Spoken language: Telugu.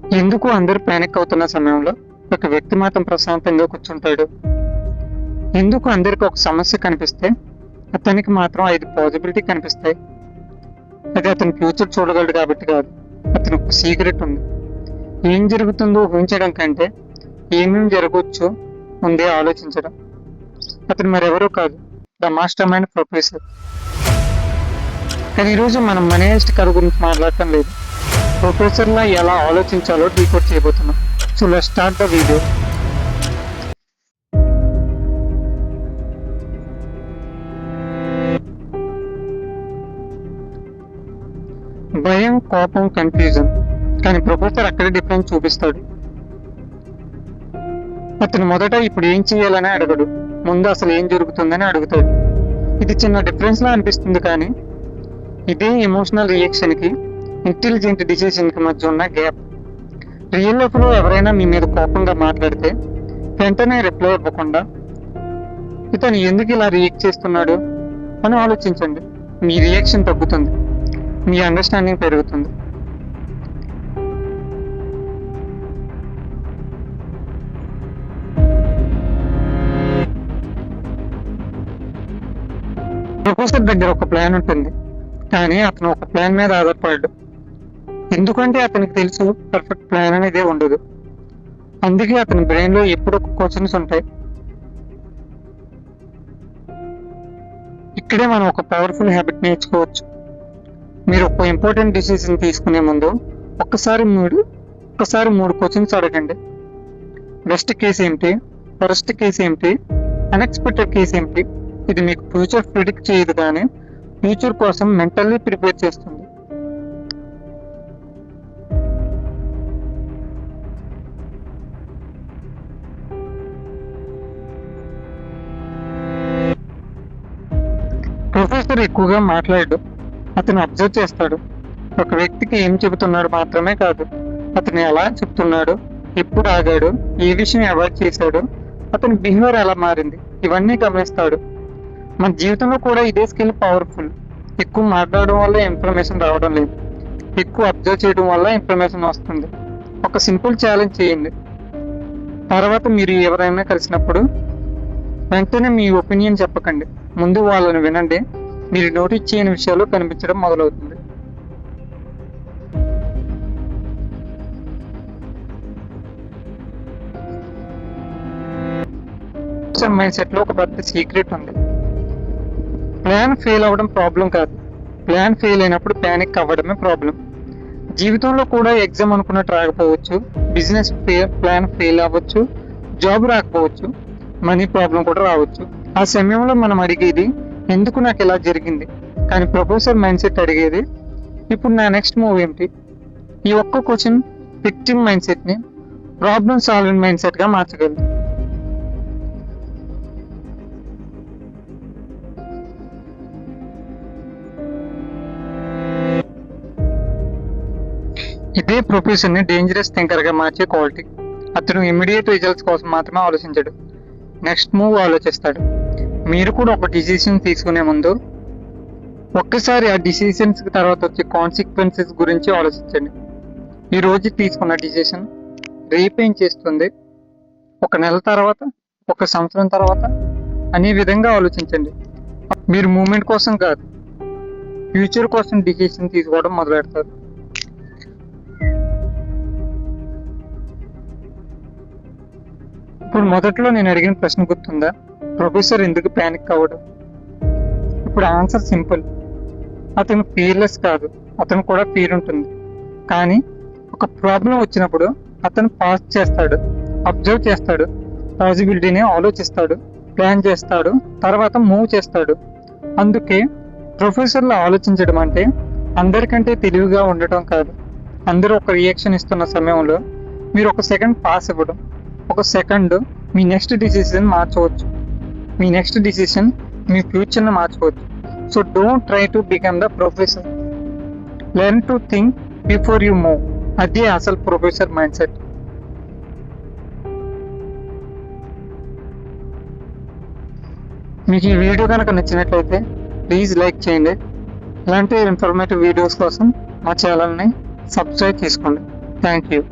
ఎందుకు అందరూ పానిక్ అవుతున్న సమయంలో ఒక వ్యక్తి మాత్రం ప్రశాంతంగా కూర్చుంటాడు? ఎందుకు అందరికి ఒక సమస్య కనిపిస్తే అతనికి మాత్రం 5 పాసిబిలిటీ కనిపిస్తాయి? అది అతని ఫ్యూచర్ చూడగలడు కాబట్టి కాదు, అతనికి ఒక సీక్రెట్ ఉంది. ఏం జరుగుతుందో ఊహించడం కంటే ఏమేమి జరగవచ్చు ముందే ఆలోచించడం. అతను మరెవరో కాదు, ద మాస్టర్ మైండ్ ప్రొఫెసర్. కానీ ఈరోజు మనం మనీ హెస్ట్ కథ గురించి మాట్లాడటం లేదు, ప్రొఫెసర్లా ఎలా ఆలోచించాలో డీకోడ్ చేయబోతున్నాం. So let's start the video. భయం, కోపం, కన్ఫ్యూజన్. కానీ ప్రొఫెసర్ అక్కడే డిఫరెన్స్ చూపిస్తాడు. అతను మొదట ఇప్పుడు ఏం చేయాలని అడగడు, ముందు అసలు ఏం జరుగుతుందని అడుగుతాడు. ఇది చిన్న డిఫరెన్స్ లా అనిపిస్తుంది, కానీ ఇదే ఎమోషనల్ రియాక్షన్ కి, ఇంటెలిజెంట్ డిసిషన్ కి మధ్య ఉన్న గ్యాప్. రియల్ లైఫ్ లో ఎవరైనా మీ మీద కోపంగా మాట్లాడితే వెంటనే రిప్లై ఇవ్వకుండా ఇతను ఎందుకు ఇలా రియాక్ట్ చేస్తున్నాడు అని ఆలోచించండి. మీ రియాక్షన్ తగ్గుతుంది, మీ అండర్స్టాండింగ్ పెరుగుతుంది. ప్రొఫెసర్ దగ్గర ఒక ప్లాన్ ఉంటుంది, కానీ అతను ఒక ప్లాన్ మీద ఆధారపడ్డాడు. ఎందుకంటే అతనికి తెలుసు పర్ఫెక్ట్ ప్లాన్ అనేది ఉండదు. అందుకే అతని బ్రెయిన్ లో ఎప్పుడు ఒక క్వశ్చన్స్ ఉంటాయి. ఇక్కడే మనం ఒక పవర్ఫుల్ హ్యాబిట్ నేర్చుకోవచ్చు. మీరు ఒక ఇంపార్టెంట్ డిసిజన్ తీసుకునే ముందు ఒక్కసారి మూడు క్వశ్చన్స్ అడగండి. బెస్ట్ కేసు ఏంటి, వరస్ట్ కేసు ఏంటి, అన్ఎక్స్పెక్టెడ్ కేసు ఏంటి. ఇది మీకు ఫ్యూచర్ ప్రిడిక్ట్ చేయదు, కానీ ఫ్యూచర్ కోసం మెంటల్లీ ప్రిపేర్ చేస్తుంది. ప్రొఫెసర్ ఎక్కువగా మాట్లాడు, అతను అబ్జర్వ్ చేస్తాడు. ఒక వ్యక్తికి ఏం చెబుతున్నాడు మాత్రమే కాదు, అతను ఎలా చెప్తున్నాడు, ఎప్పుడు ఆగాడు, ఏ విషయం అవాయిడ్ చేశాడు, అతని బిహేవియర్ ఎలా మారింది, ఇవన్నీ గమనిస్తాడు. మన జీవితంలో కూడా ఇదే స్కిల్ పవర్ఫుల్. ఎక్కువ మాట్లాడడం వల్ల ఇన్ఫర్మేషన్ రావడం లేదు, ఎక్కువ అబ్జర్వ్ చేయడం వల్ల ఇన్ఫర్మేషన్ వస్తుంది. ఒక సింపుల్ ఛాలెంజ్ చేయండి. తర్వాత మీరు ఎవరైనా కలిసినప్పుడు వెంటనే మీ ఒపీనియన్ చెప్పకండి, ముందు వాళ్ళని వినండి. మీరు నోటీస్ చేయని విషయాలు కనిపించడం మొదలవుతుంది. మైండ్ సెట్ లో ఒక పెద్ద సీక్రెట్ ఉంది. ప్లాన్ ఫెయిల్ అవ్వడం ప్రాబ్లం కాదు, ప్లాన్ ఫెయిల్ అయినప్పుడు ప్యానిక్ అవ్వడమే ప్రాబ్లం. జీవితంలో కూడా ఎగ్జామ్ అనుకున్నట్టు రాకపోవచ్చు, బిజినెస్ ప్లాన్ ఫెయిల్ అవ్వచ్చు, జాబ్ రాకపోవచ్చు, మనీ ప్రాబ్లం కూడా రావచ్చు. ఆ సమయంలో మనం అడిగేది ఎందుకు నాకు ఇలా జరిగింది, కానీ ప్రొఫెసర్ మైండ్ సెట్ అడిగేది ఇప్పుడు నా నెక్స్ట్ మూవ్ ఏమిటి. ఈ ఒక్క క్వశ్చన్ విక్టిమ్ మైండ్ సెట్ ని ప్రాబ్లమ్ సాల్వింగ్ మైండ్ సెట్ గా మార్చగలదు. ఇదే ప్రొఫెసర్ ని డేంజరస్ థింకర్ గా మార్చే క్వాలిటీ. అతను ఇమ్మీడియట్ రిజల్ట్స్ కోసం మాత్రమే ఆలోచించడు, నెక్స్ట్ మూవ్ ఆలోచిస్తాడు. మీరు కూడా ఒక డిసిషన్ తీసుకునే ముందు ఒక్కసారి ఆ డిసిషన్స్ తర్వాత వచ్చే కాన్సిక్వెన్సెస్ గురించి ఆలోచించండి. ఈ రోజు తీసుకున్న డిసిషన్ రేపేం చేస్తుంది, ఒక నెల తర్వాత, ఒక సంవత్సరం తర్వాత అనే విధంగా ఆలోచించండి. మీరు మూమెంట్ కోసం కాదు, ఫ్యూచర్ కోసం డిసిషన్ తీసుకోవడం మొదలెడతారు. ఇప్పుడు మొదట్లో నేను అడిగిన ప్రశ్న గుర్తుందా, ప్రొఫెసర్ ఎందుకు ప్యానిక్ అవ్వడం? ఇప్పుడు ఆన్సర్ సింపుల్. అతను ఫియర్లెస్ కాదు, అతను కూడా ఫియర్ ఉంటుంది. కానీ ఒక ప్రాబ్లం వచ్చినప్పుడు అతను పాస్ చేస్తాడు, అబ్జర్వ్ చేస్తాడు, పాసిబిలిటీని ఆలోచిస్తాడు, ప్లాన్ చేస్తాడు, తర్వాత మూవ్ చేస్తాడు. అందుకే ప్రొఫెసర్లో ఆలోచించడం అంటే అందరికంటే తెలివిగా ఉండటం కాదు. అందరూ ఒక రియాక్షన్ ఇస్తున్న సమయంలో మీరు ఒక సెకండ్ పాస్ ఇవ్వడం. ఒక సెకండ్ మీ నెక్స్ట్ డిసిషన్ మార్చవచ్చు, మీ నెక్స్ట్ డిసిషన్ మీ ఫ్యూచర్ని మార్చవచ్చు. So don't try to become the professor, learn to think before you move. అదే అసలు ప్రొఫెసర్ మైండ్ సెట్. మీకు ఈ వీడియో కనుక నచ్చినట్లయితే ప్లీజ్ లైక్ చేయండి. ఇలాంటి ఇన్ఫర్మేటివ్ వీడియోస్ కోసం మా ఛానల్ని సబ్స్క్రైబ్ చేసుకోండి. Thank you.